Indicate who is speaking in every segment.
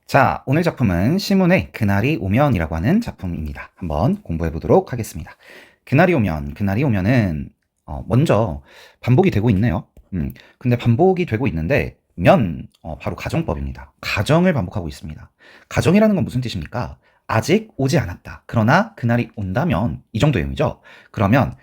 Speaker 1: 자, 오늘 작품은 시문의 그날이 오면이라고 하는 작품입니다. 한번 공부해 보도록 하겠습니다. 그날이 오면, 그날이 오면은 먼저 반복이 되고 있네요. 근데 반복이 되고 있는데 바로 가정법입니다. 가정을 반복하고 있습니다. 가정이라는 건 무슨 뜻입니까? 아직 오지 않았다. 그러나 그날이 온다면 이 정도 의미죠. 그러면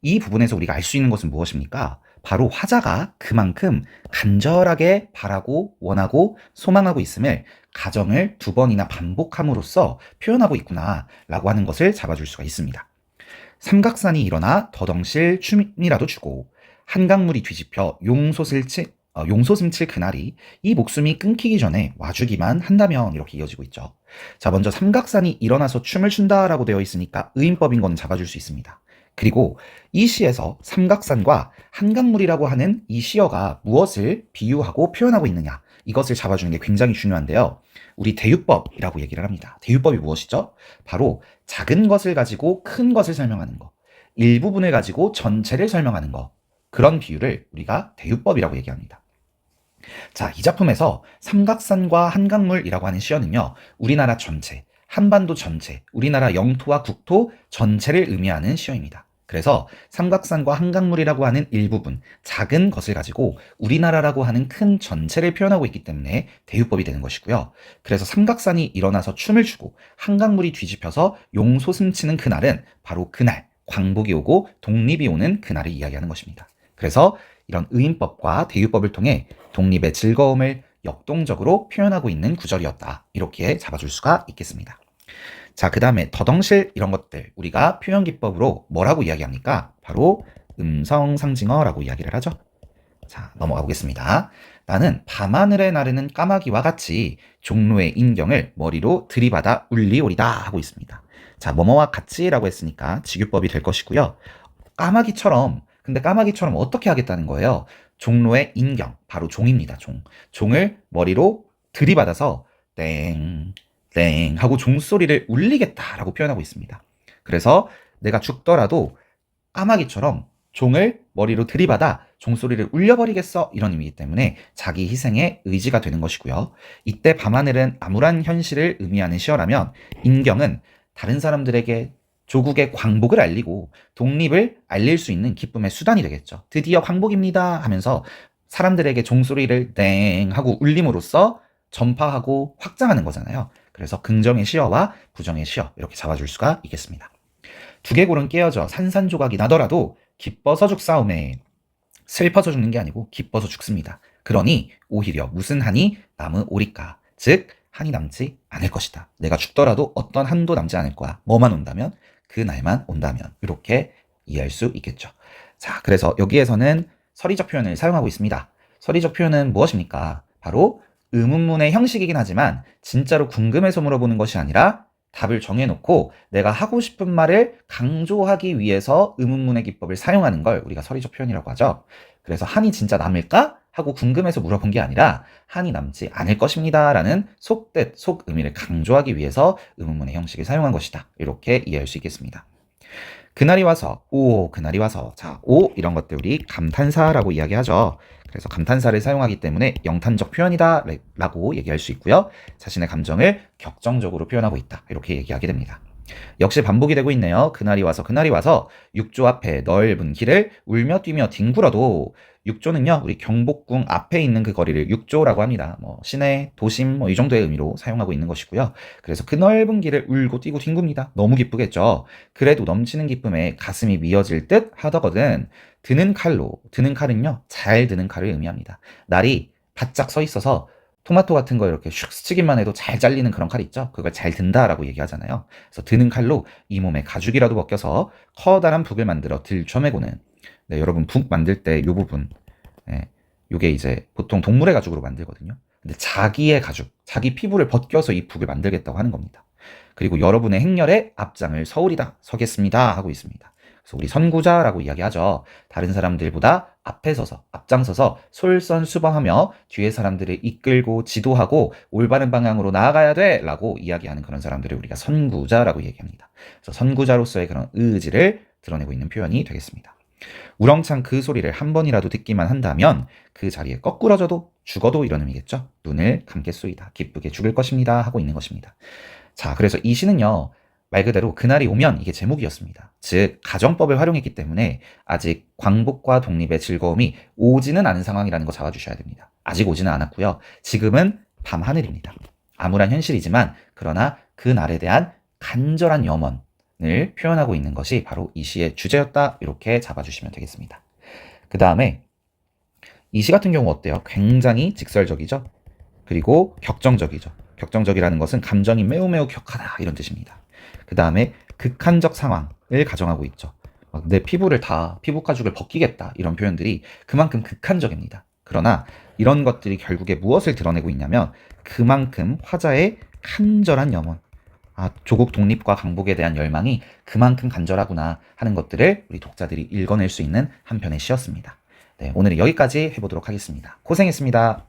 Speaker 1: 이 부분에서 우리가 알 수 있는 것은 무엇입니까? 바로 화자가 그만큼 간절하게 바라고 원하고 소망하고 있음을 가정을 두 번이나 반복함으로써 표현하고 있구나라고 하는 것을 잡아줄 수가 있습니다. 삼각산이 일어나 더덩실 춤이라도 추고 한강물이 뒤집혀 용솟음칠 그날이 이 목숨이 끊기기 전에 와주기만 한다면 이렇게 이어지고 있죠. 자, 먼저 삼각산이 일어나서 춤을 춘다라고 되어 있으니까 의인법인 건 잡아줄 수 있습니다. 그리고 이 시에서 삼각산과 한강물이라고 하는 이 시어가 무엇을 비유하고 표현하고 있느냐, 이것을 잡아주는 게 굉장히 중요한데요. 우리 대유법이라고 얘기를 합니다. 대유법이 무엇이죠? 바로 작은 것을 가지고 큰 것을 설명하는 것, 일부분을 가지고 전체를 설명하는 것, 그런 비유를 우리가 대유법이라고 얘기합니다. 자, 이 작품에서 삼각산과 한강물이라고 하는 시어는요, 우리나라 전체, 한반도 전체, 우리나라 영토와 국토 전체를 의미하는 시어입니다. 그래서 삼각산과 한강물이라고 하는 일부분, 작은 것을 가지고 우리나라라고 하는 큰 전체를 표현하고 있기 때문에 대유법이 되는 것이고요. 그래서 삼각산이 일어나서 춤을 추고 한강물이 뒤집혀서 용솟음치는 그날은 바로 그날, 광복이 오고 독립이 오는 그날을 이야기하는 것입니다. 그래서 이런 의인법과 대유법을 통해 독립의 즐거움을 역동적으로 표현하고 있는 구절이었다. 이렇게 잡아줄 수가 있겠습니다. 자, 그 다음에 더덩실 이런 것들 우리가 표현기법으로 뭐라고 이야기합니까? 바로 음성상징어라고 이야기를 하죠. 자, 넘어가 보겠습니다. 나는 밤하늘에 나르는 까마귀와 같이 종로의 인경을 머리로 들이받아 울리오리다 하고 있습니다. 자, 뭐뭐와 같이라고 했으니까 직유법이 될 것이고요. 근데 까마귀처럼 어떻게 하겠다는 거예요? 종로의 인경, 바로 종입니다. 종을 머리로 들이받아서 땡, 땡 하고 종소리를 울리겠다라고 표현하고 있습니다. 그래서 내가 죽더라도 까마귀처럼 종을 머리로 들이받아 종소리를 울려버리겠어, 이런 의미이기 때문에 자기 희생의 의지가 되는 것이고요. 이때 밤하늘은 암울한 현실을 의미하는 시어라면 인경은 다른 사람들에게 조국의 광복을 알리고 독립을 알릴 수 있는 기쁨의 수단이 되겠죠. 드디어 광복입니다 하면서 사람들에게 종소리를 땡 하고 울림으로써 전파하고 확장하는 거잖아요. 그래서 긍정의 시어와 부정의 시어 이렇게 잡아줄 수가 있겠습니다. 두개골은 깨어져 산산조각이 나더라도 기뻐서 죽사오매. 슬퍼서 죽는 게 아니고 기뻐서 죽습니다. 그러니 오히려 무슨 한이 남으오리까, 즉 한이 남지 않을 것이다. 내가 죽더라도 어떤 한도 남지 않을 거야. 뭐만 온다면, 그 날만 온다면, 이렇게 이해할 수 있겠죠. 자, 그래서 여기에서는 서리적 표현을 사용하고 있습니다. 서리적 표현은 무엇입니까? 바로 의문문의 형식이긴 하지만 진짜로 궁금해서 물어보는 것이 아니라 답을 정해놓고 내가 하고 싶은 말을 강조하기 위해서 의문문의 기법을 사용하는 걸 우리가 서리적 표현이라고 하죠. 그래서 한이 진짜 남을까? 하고 궁금해서 물어본 게 아니라 한이 남지 않을 것입니다 라는 속뜻, 속의미를 강조하기 위해서 의문문의 형식을 사용한 것이다. 이렇게 이해할 수 있겠습니다. 그날이 와서, 그날이 와서. 자, 이런 것들 우리 감탄사라고 이야기하죠. 그래서 감탄사를 사용하기 때문에 영탄적 표현이다 라고 얘기할 수 있고요. 자신의 감정을 격정적으로 표현하고 있다. 이렇게 얘기하게 됩니다. 역시 반복이 되고 있네요. 그날이 와서 육조 앞에 넓은 길을 울며 뛰며 뒹굴어도, 육조는요 우리 경복궁 앞에 있는 그 거리를 육조라고 합니다. 시내, 도심 이 정도의 의미로 사용하고 있는 것이고요. 그래서 그 넓은 길을 울고 뛰고 뒹굽니다. 너무 기쁘겠죠. 그래도 넘치는 기쁨에 가슴이 미어질 듯 하더거든. 드는 칼은요 잘 드는 칼을 의미합니다. 날이 바짝 서 있어서 토마토 같은 거 이렇게 슉 스치기만 해도 잘 잘리는 그런 칼 있죠? 그걸 잘 든다라고 얘기하잖아요. 그래서 드는 칼로 이 몸에 가죽이라도 벗겨서 커다란 북을 만들어 들쳐매고는, 네, 여러분 북 만들 때 이 부분, 네, 요게 이제 보통 동물의 가죽으로 만들거든요. 근데 자기의 가죽, 자기 피부를 벗겨서 이 북을 만들겠다고 하는 겁니다. 그리고 여러분의 행렬에 앞장을 서오리다, 서겠습니다 하고 있습니다. 그래서 우리 선구자라고 이야기하죠. 다른 사람들보다 앞에 서서, 앞장서서 솔선수범하며 뒤에 사람들을 이끌고 지도하고 올바른 방향으로 나아가야 돼 라고 이야기하는 그런 사람들을 우리가 선구자라고 얘기합니다. 그래서 선구자로서의 그런 의지를 드러내고 있는 표현이 되겠습니다. 우렁찬 그 소리를 한 번이라도 듣기만 한다면 그 자리에 거꾸러져도 죽어도 이런 의미겠죠. 눈을 감겠소이다. 기쁘게 죽을 것입니다. 하고 있는 것입니다. 자, 그래서 이 시는요. 말 그대로 그날이 오면 이게 제목이었습니다. 즉 가정법을 활용했기 때문에 아직 광복과 독립의 즐거움이 오지는 않은 상황이라는 거 잡아주셔야 됩니다. 아직 오지는 않았고요. 지금은 밤하늘입니다. 암울한 현실이지만 그러나 그날에 대한 간절한 염원을 표현하고 있는 것이 바로 이 시의 주제였다. 이렇게 잡아주시면 되겠습니다. 그 다음에 이 시 같은 경우 어때요? 굉장히 직설적이죠? 그리고 격정적이죠. 격정적이라는 것은 감정이 매우 매우 격하다 이런 뜻입니다. 그 다음에 극한적 상황을 가정하고 있죠. 내 피부를 다 피부 가죽을 벗기겠다 이런 표현들이 그만큼 극한적입니다. 그러나 이런 것들이 결국에 무엇을 드러내고 있냐면 그만큼 화자의 간절한 염원, 조국 독립과 강복에 대한 열망이 그만큼 간절하구나 하는 것들을 우리 독자들이 읽어낼 수 있는 한 편의 시였습니다. 네, 오늘은 여기까지 해보도록 하겠습니다. 고생했습니다.